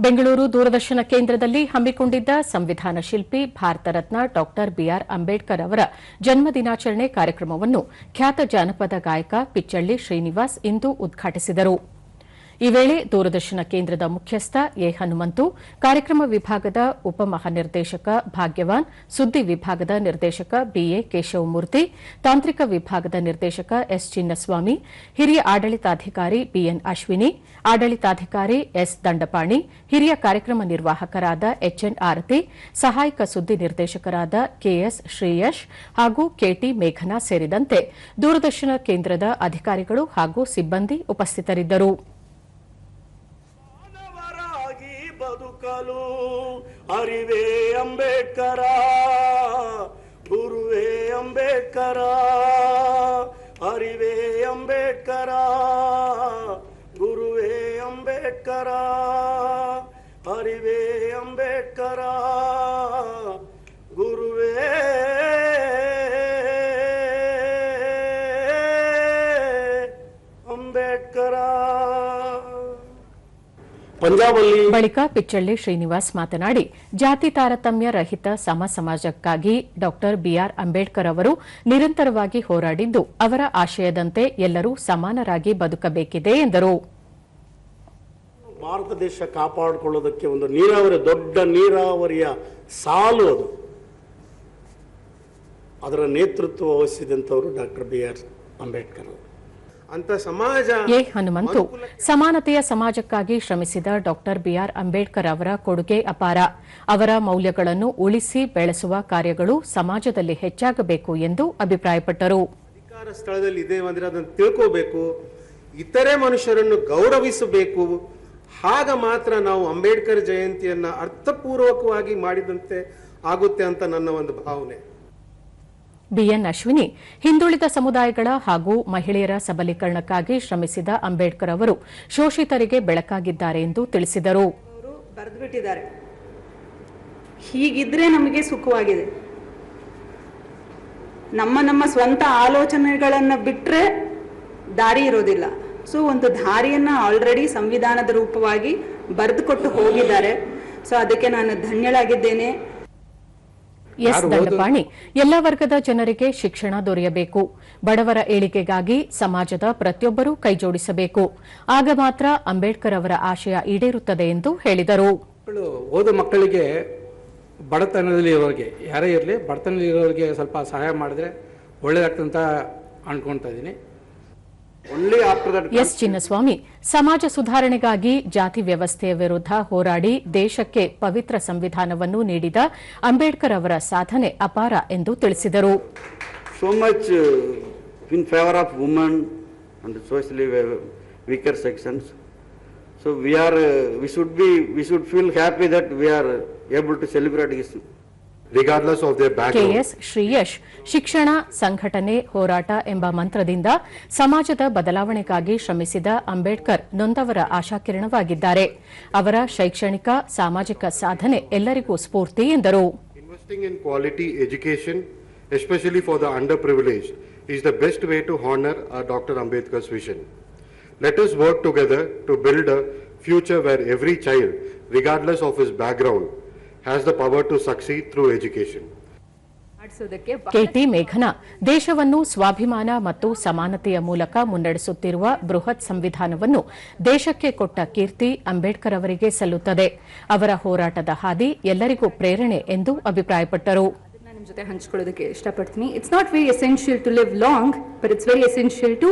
ಬೆಂಗಳೂರು ದೂರದರ್ಶನ ಕೇಂದ್ರದಲ್ಲಿ ಹಮ್ಮಿಕೊಂಡಿದ್ದ ಸಂವಿಧಾನ ಶಿಲ್ಪಿ ಭಾರತ ರತ್ನ ಡಾ ಬಿಆರ್ ಅಂಬೇಡ್ಕರ್ ಅವರ ಜನ್ಮದಿನಾಚರಣೆ ಕಾರ್ಯಕ್ರಮವನ್ನು ಖ್ಯಾತ ಜಾನಪದ ಗಾಯಕ ಪಿಚ್ಚಳ್ಳಿ ಶ್ರೀನಿವಾಸ್ ಇಂದು ಉದ್ಘಾಟಿಸಿದರು. ಈ ವೇಳೆ ದೂರದರ್ಶನ ಕೇಂದ್ರದ ಮುಖ್ಯಸ್ಥ ಎ ಹನುಮಂತು, ಕಾರ್ಯಕ್ರಮ ವಿಭಾಗದ ಉಪಮಹಾನಿರ್ದೇಶಕ ಭಾಗ್ಯವಾನ್, ಸುದ್ದಿ ವಿಭಾಗದ ನಿರ್ದೇಶಕ ಬಿಎ ಕೇಶವಮೂರ್ತಿ, ತಾಂತ್ರಿಕ ವಿಭಾಗದ ನಿರ್ದೇಶಕ ಎಸ್ ಚಿನ್ನಸ್ವಾಮಿ, ಹಿರಿಯ ಆಡಳಿತಾಧಿಕಾರಿ ಬಿಎನ್ ಅಶ್ವಿನಿ, ಆಡಳಿತಾಧಿಕಾರಿ ಎಸ್ ದಂಡಪಾಣಿ, ಹಿರಿಯ ಕಾರ್ಯಕ್ರಮ ನಿರ್ವಾಹಕರಾದ ಎಚ್ಎನ್ ಆರತಿ, ಸಹಾಯಕ ಸುದ್ದಿ ನಿರ್ದೇಶಕರಾದ ಕೆಎಸ್ ಶ್ರೇಯಶ್ ಹಾಗೂ ಕೆಟಿ ಮೇಘನಾ ಸೇರಿದಂತೆ ದೂರದರ್ಶನ ಕೇಂದ್ರದ ಅಧಿಕಾರಿಗಳು ಹಾಗೂ ಸಿಬ್ಬಂದಿ ಉಪಸ್ಥಿತರಿದ್ದರು. ಬದುಕಲು ಅರಿವೇ ಅಂಬೇಡ್ಕರ, ಗುರುವೇ ಅಂಬೇಡ್ಕರ, ಅರಿವೇ ಅಂಬೇಡ್ಕರ, ಗುರುವೇ ಅಂಬೇಡ್ಕರ, ಅರಿವೇ ಅಂಬೇಡ್ಕರ, ಗುರುವೇ ಅಂಬೇಡ್ಕರ. ಬಳಿಕ ಪಿಚ್ಚಳ್ಳಿ ಶ್ರೀನಿವಾಸ್ ಮಾತನಾಡಿ, ಜಾತಿ ತಾರತಮ್ಯ ರಹಿತ ಸಮ ಸಮಾಜಕ್ಕಾಗಿ ಡಾ ಬಿಆರ್ ಅಂಬೇಡ್ಕರ್ ಅವರು ನಿರಂತರವಾಗಿ ಹೋರಾಡಿದ್ದು, ಅವರ ಆಶಯದಂತೆ ಎಲ್ಲರೂ ಸಮಾನರಾಗಿ ಬದುಕಬೇಕಿದೆ ಎಂದರು. ಭಾರತ ದೇಶ ಕಾಪಾಡಿಕೊಳ್ಳೋದಕ್ಕೆ ಒಂದು ನೀರಾವರಿ, ದೊಡ್ಡ ನೀರಾವರಿಯ ಸಾಲು ಅದು. ಅದರ ನೇತೃತ್ವ ವಹಿಸಿದಂಥವರು ಡಾ ಬಿಆರ್ ಅಂಬೇಡ್ಕರ್. ಎ ಹನುಮಂತು, ಸಮಾನತೆಯ ಸಮಾಜಕ್ಕಾಗಿ ಶ್ರಮಿಸಿದ ಡಾ ಬಿಆರ್ ಅಂಬೇಡ್ಕರ್ ಅವರ ಕೊಡುಗೆ ಅಪಾರ. ಅವರ ಮೌಲ್ಯಗಳನ್ನು ಉಳಿಸಿ ಬೆಳೆಸುವ ಕಾರ್ಯಗಳು ಸಮಾಜದಲ್ಲಿ ಹೆಚ್ಚಾಗಬೇಕು ಎಂದು ಅಭಿಪ್ರಾಯಪಟ್ಟರು. ಅಧಿಕಾರ ಸ್ಥಳದಲ್ಲಿ ಇದೆ ಅಂದ್ರೆ ಅದನ್ನು ತಿಳ್ಕೋಬೇಕು, ಇತರೆ ಮನುಷ್ಯರನ್ನು ಗೌರವಿಸಬೇಕು. ಆಗ ಮಾತ್ರ ನಾವು ಅಂಬೇಡ್ಕರ್ ಜಯಂತಿಯನ್ನ ಅರ್ಥಪೂರ್ವಕವಾಗಿ ಮಾಡಿದಂತೆ ಆಗುತ್ತೆ ಅಂತ ನನ್ನ ಒಂದು ಭಾವನೆ. ಬಿಎನ್ ಅಶ್ವಿನಿ, ಹಿಂದುಳಿದ ಸಮುದಾಯಗಳ ಹಾಗೂ ಮಹಿಳೆಯರ ಸಬಲೀಕರಣಕ್ಕಾಗಿ ಶ್ರಮಿಸಿದ ಅಂಬೇಡ್ಕರ್ ಅವರು ಶೋಷಿತರಿಗೆ ಬೆಳಕಾಗಿದ್ದಾರೆ ಎಂದು ತಿಳಿಸಿದರು. ಬರೆದುಬಿಟ್ಟಿದ್ದಾರೆ, ಹೀಗಿದ್ರೆ ನಮಗೆ ಸುಖವಾಗಿದೆ. ನಮ್ಮ ಸ್ವಂತ ಆಲೋಚನೆಗಳನ್ನು ಬಿಟ್ಟರೆ ದಾರಿ ಇರೋದಿಲ್ಲ. ಸೊ ಒಂದು ದಾರಿಯನ್ನ ಆಲ್ರೆಡಿ ಸಂವಿಧಾನದ ರೂಪವಾಗಿ ಬರೆದುಕೊಟ್ಟು ಹೋಗಿದ್ದಾರೆ. ಸೊ ಅದಕ್ಕೆ ನಾನು ಧನ್ಯಳಾಗಿದ್ದೇನೆ. ಎಸ್ ದಂಡಪಾಣಿ, ಎಲ್ಲ ವರ್ಗದ ಜನರಿಗೆ ಶಿಕ್ಷಣ ದೊರೆಯಬೇಕು. ಬಡವರ ಏಳಿಗೆಗಾಗಿ ಸಮಾಜದ ಪ್ರತಿಯೊಬ್ಬರೂ ಕೈಜೋಡಿಸಬೇಕು. ಆಗ ಮಾತ್ರ ಅಂಬೇಡ್ಕರ್ ಅವರ ಆಶಯ ಈಡೇರುತ್ತದೆ ಎಂದು ಹೇಳಿದರು. ಓದು ಮಕ್ಕಳಿಗೆ ಬಡತನದಲ್ಲಿ ಇರೋರಿಗೆ, ಯಾರೇ ಇರಲಿ ಬಡತನದಲ್ಲಿ ಇರೋರಿಗೆ ಸ್ವಲ್ಪ ಸಹಾಯ ಮಾಡಿದ್ರೆ ಒಳ್ಳೇದಾಗ್ತಂತ ಅನ್ಕೊಳ್ತಾ ಇದ್ದೀನಿ. ಎಸ್ ಚಿನ್ನಸ್ವಾಮಿ, ಸಮಾಜ ಸುಧಾರಣೆಗಾಗಿ ಜಾತಿ ವ್ಯವಸ್ಥೆಯ ವಿರುದ್ಧ ಹೋರಾಡಿ ದೇಶಕ್ಕೆ ಪವಿತ್ರ ಸಂವಿಧಾನವನ್ನು ನೀಡಿದ ಅಂಬೇಡ್ಕರ್ ಅವರ ಸಾಧನೆ ಅಪಾರ ಎಂದು ತಿಳಿಸಿದರು. So much in favor of women and socially weaker sections. So we should feel happy that we are able to celebrate his. Regardless of their background. KS Shreyash, ಶಿಕ್ಷಣ, ಸಂಘಟನೆ, ಹೋರಾಟ ಎಂಬ ಮಂತ್ರದಿಂದ ಸಮಾಜದ ಬದಲಾವಣೆಗಾಗಿ ಶ್ರಮಿಸಿದ ಅಂಬೇಡ್ಕರ್ ನೊಂದವರ ಆಶಾಕಿರಣವಾಗಿದ್ದಾರೆ. ಅವರ ಶೈಕ್ಷಣಿಕ, ಸಾಮಾಜಿಕ ಸಾಧನೆ ಎಲ್ಲರಿಗೂ ಸ್ಫೂರ್ತಿ ಎಂದರು. Investing in quality education, especially for the underprivileged, is the best way to honor our Dr. Ambedkar's vision. Let us work together to build a future where every child, regardless of his background, has the power to succeed through education. K T ಮೇಘನಾ, ದೇಶವನ್ನು ಸ್ವಾಭಿಮಾನ ಮತ್ತು ಸಮಾನತೆಯ ಮೂಲಕ ಮುನ್ನಡೆಸುತ್ತಿರುವ ಬೃಹತ್ ಸಂವಿಧಾನವನ್ನು ದೇಶಕ್ಕೆ ಕೊಟ್ಟ ಕೀರ್ತಿ ಅಂಬೇಡ್ಕರ್ ಅವರಿಗೆ ಸಲ್ಲುತ್ತದೆ. ಅವರ ಹೋರಾಟದ ಹಾದಿ ಎಲ್ಲರಿಗೂ ಪ್ರೇರಣೆ ಎಂದು ಅಭಿಪ್ರಾಯಪಟ್ಟರು. ನಿಮ್ಮ ಜೊತೆ ಹಂಚಿಕೊಳ್ಳೋದಕ್ಕೆ ಇಷ್ಟಪಡ್ತೀನಿ. It's not very essential to live long, but it's very essential to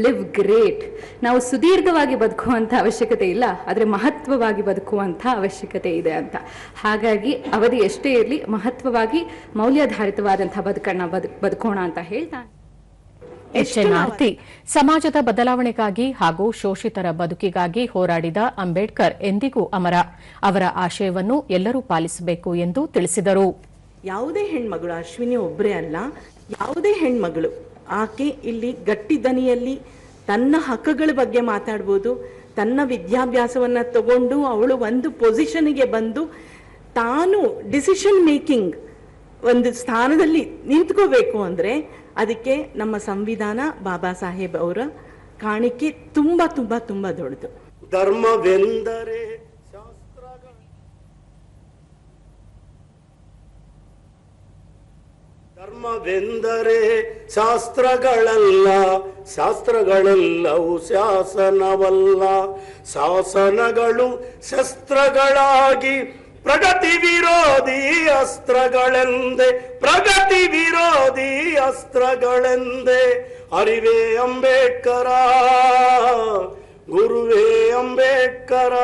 live great. ನಾವು ಸುದೀರ್ಘವಾಗಿ ಬದುಕುವಂಥ ಅವಶ್ಯಕತೆ ಇಲ್ಲ, ಆದರೆ ಮಹತ್ವವಾಗಿ ಬದುಕುವಂಥ ಅವಶ್ಯಕತೆ ಇದೆ ಅಂತ. ಹಾಗಾಗಿ ಅವಧಿ ಎಷ್ಟೇ ಇರಲಿ, ಮಹತ್ವವಾಗಿ ಮೌಲ್ಯಾಧಾರಿತವಾದಂಥ ಬದುಕನ್ನು ಬದುಕೋಣ ಅಂತ ಹೇಳ್ತಾ ಎಚ್ಎನ್ ಆರತಿ, ಸಮಾಜದ ಬದಲಾವಣೆಗಾಗಿ ಹಾಗೂ ಶೋಷಿತರ ಬದುಕಿಗಾಗಿ ಹೋರಾಡಿದ ಅಂಬೇಡ್ಕರ್ ಎಂದಿಗೂ ಅಮರ. ಅವರ ಆಶಯವನ್ನು ಎಲ್ಲರೂ ಪಾಲಿಸಬೇಕು ಎಂದು ತಿಳಿಸಿದರು. ಯಾವುದೇ ಹೆಣ್ಮಗಳು, ಅಶ್ವಿನಿ ಒಬ್ಬರೇ ಅಲ್ಲ, ಯಾವುದೇ ಹೆಣ್ಮಗಳು ಆಕೆ ಇಲ್ಲಿ ಗಟ್ಟಿ ದನಿಯಲ್ಲಿ ತನ್ನ ಹಕ್ಕುಗಳ ಬಗ್ಗೆ ಮಾತಾಡ್ಬೋದು. ತನ್ನ ವಿದ್ಯಾಭ್ಯಾಸವನ್ನು ತಗೊಂಡು ಅವಳು ಒಂದು ಪೊಸಿಷನ್ಗೆ ಬಂದು ತಾನು ಡಿಸಿಷನ್ ಮೇಕಿಂಗ್ ಒಂದು ಸ್ಥಾನದಲ್ಲಿ ನಿಂತ್ಕೋಬೇಕು ಅಂದರೆ ಅದಕ್ಕೆ ನಮ್ಮ ಸಂವಿಧಾನ, ಬಾಬಾ ಸಾಹೇಬ್ ಅವರ ಕಾಣಿಕೆ ತುಂಬ ತುಂಬ ತುಂಬ ದೊಡ್ಡದು. ಧರ್ಮವೆಂದರೆ ಶಾಸ್ತ್ರ ಧರ್ಮವೆಂದರೆ ಶಾಸ್ತ್ರಗಳಲ್ಲ, ಶಾಸ್ತ್ರಗಳೆಲ್ಲವೂ ಶಾಸನವಲ್ಲ. ಶಾಸನಗಳು ಶಸ್ತ್ರಗಳಾಗಿ ಪ್ರಗತಿ ವಿರೋಧಿ ಅಸ್ತ್ರಗಳೆಂದೆ, ಪ್ರಗತಿ ವಿರೋಧಿ ಅಸ್ತ್ರಗಳೆಂದೆ. ಅರಿವೇ ಅಂಬೇಡ್ಕರ, ಗುರುವೇ ಅಂಬೇಡ್ಕರ.